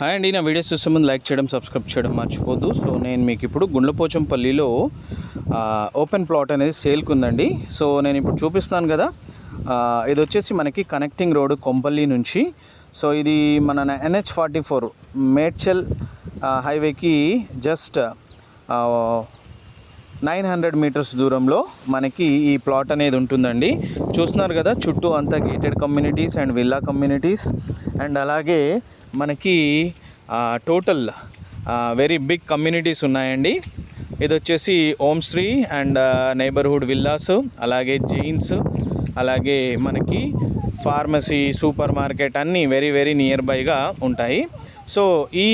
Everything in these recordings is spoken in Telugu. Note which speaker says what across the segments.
Speaker 1: హాయ్ అండి, నా వీడియోస్ చూసే ముందు లైక్ చేయడం, సబ్స్క్రైబ్ చేయడం మర్చిపోద్దు. సో నేను మీకు ఇప్పుడు గుండ్లపోచంపల్లిలో ఓపెన్ ప్లాట్ అనేది సేల్కి ఉందండి. సో నేను ఇప్పుడు చూపిస్తున్నాను కదా, ఇది వచ్చేసి మనకి కనెక్టింగ్ రోడ్ కొంపల్లి నుంచి. సో ఇది మన NH44 మేడ్చల్ హైవేకి జస్ట్ 900 మీటర్స్ దూరంలో మనకి ఈ ప్లాట్ అనేది ఉంటుందండి. చూస్తున్నారు కదా, చుట్టూ అంతా gated communities and villa communities and అలాగే మనకి టోటల్ వెరీ బిగ్ కమ్యూనిటీస్ ఉన్నాయండి. ఇది వచ్చేసి ఓం శ్రీ అండ్ నైబర్హుడ్ విల్లాస్, అలాగే జైన్స్, అలాగే మనకి ఫార్మసీ, సూపర్ మార్కెట్ అన్నీ వెరీ వెరీ నియర్ బైగా ఉంటాయి. సో ఈ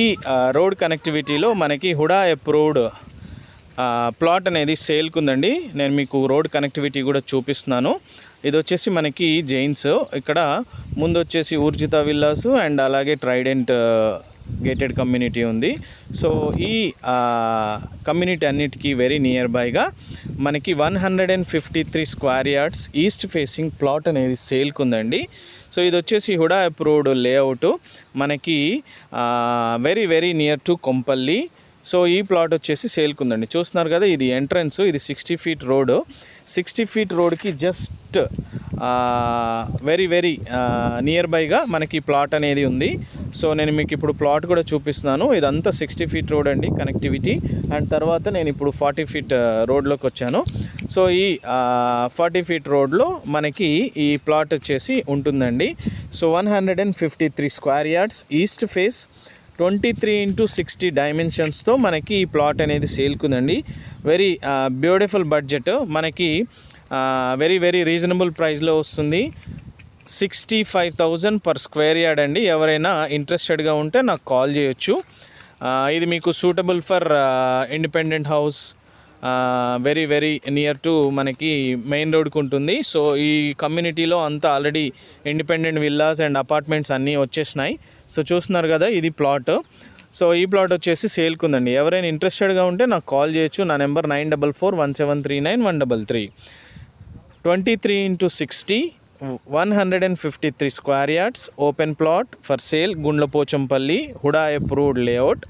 Speaker 1: రోడ్ కనెక్టివిటీలో మనకి హుడా అప్రూవ్డ్ ప్లాట్ అనేది సేల్కి ఉందండి. నేను మీకు రోడ్ కనెక్టివిటీ కూడా చూపిస్తున్నాను. ఇది వచ్చేసి మనకి జైన్స్, ఇక్కడ ముందు వచ్చేసి ఊర్జిత విల్లాస్ అండ్ అలాగే ట్రైడెంట్ గేటెడ్ కమ్యూనిటీ ఉంది. సో ఈ కమ్యూనిటీ అన్నిటికీ వెరీ నియర్ బైగా మనకి 153 square yards east facing plot అనేది సేల్కి ఉందండి. సో ఇది వచ్చేసి హుడా అప్రూవ్డ్ లేఅవుట్, మనకి very very near to Kompally. So ఈ ప్లాట్ వచ్చేసి సేల్కి ఉందండి. చూస్తున్నారు కదా, ఇది ఎంట్రన్స్, ఇది 60 ఫీట్ రోడ్. 60 ఫీట్ రోడ్కి జస్ట్ వెరీ వెరీ నియర్ బైగా మనకి ప్లాట్ అనేది ఉంది. సో నేను మీకు ఇప్పుడు ప్లాట్ కూడా చూపిస్తున్నాను. ఇదంతా 60 ఫీట్ రోడ్ అండి కనెక్టివిటీ. అండ్ తర్వాత నేను ఇప్పుడు 40 ఫీట్ రోడ్లోకి వచ్చాను. సో ఈ 40 ఫీట్ రోడ్లో మనకి ఈ ప్లాట్ వచ్చేసి ఉంటుందండి. So 153 square yards east face 23x60 డైమెన్షన్స్తో మనకి ఈ ప్లాట్ అనేది సేల్కుందండి. వెరీ బ్యూటిఫుల్ బడ్జెట్, మనకి వెరీ వెరీ రీజనబుల్ ప్రైస్లో వస్తుంది. 65,000 పర్ స్క్వేర్ యార్డ్ అండి. ఎవరైనా ఇంట్రెస్టెడ్గా ఉంటే నాకు కాల్ చేయొచ్చు. ఇది మీకు suitable for independent house, very very near to మనకి మెయిన్ రోడ్కి ఉంటుంది. సో ఈ కమ్యూనిటీలో అంతా already independent villas and apartments అన్నీ వచ్చేసినాయి. సో చూస్తున్నారు కదా, ఇది ప్లాట్. సో ఈ ప్లాట్ వచ్చేసి సేల్కి ఉందండి. ఎవరైనా ఇంట్రెస్టెడ్గా ఉంటే నాకు కాల్ చేయొచ్చు. నా number 9441739133. 23x60 153 square yards open plot for sale, Gundlapochampalli, HUDA approved layout.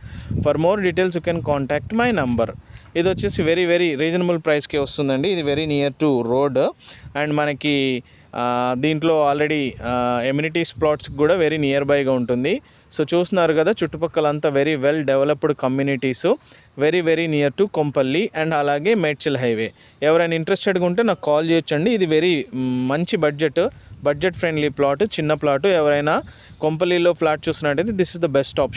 Speaker 1: For more details you can contact my number. ఇది వచ్చేసి వెరీ వెరీ రీజనబుల్ ప్రైస్కే వస్తుందండి. ఇది very near to road and మనకి దీంట్లో ఆల్రెడీ ఎమ్యూనిటీస్ ప్లాట్స్కి కూడా వెరీ నియర్ బైగా ఉంటుంది. సో చూస్తున్నారు కదా, చుట్టుపక్కలంతా very well developed communities, very very near to Kompally and అలాగే మేడ్చల్ హైవే. ఎవరైనా ఇంట్రెస్టెడ్గా ఉంటే నాకు కాల్ చేయొచ్చండి. ఇది వెరీ మంచి బడ్జెట్ ఫ్రెండ్లీ ప్లాట్, చిన్న ప్లాట్. ఎవరైనా కొంపల్లిలో ఫ్లాట్ చూస్తున్నట్టయితే this is the best option.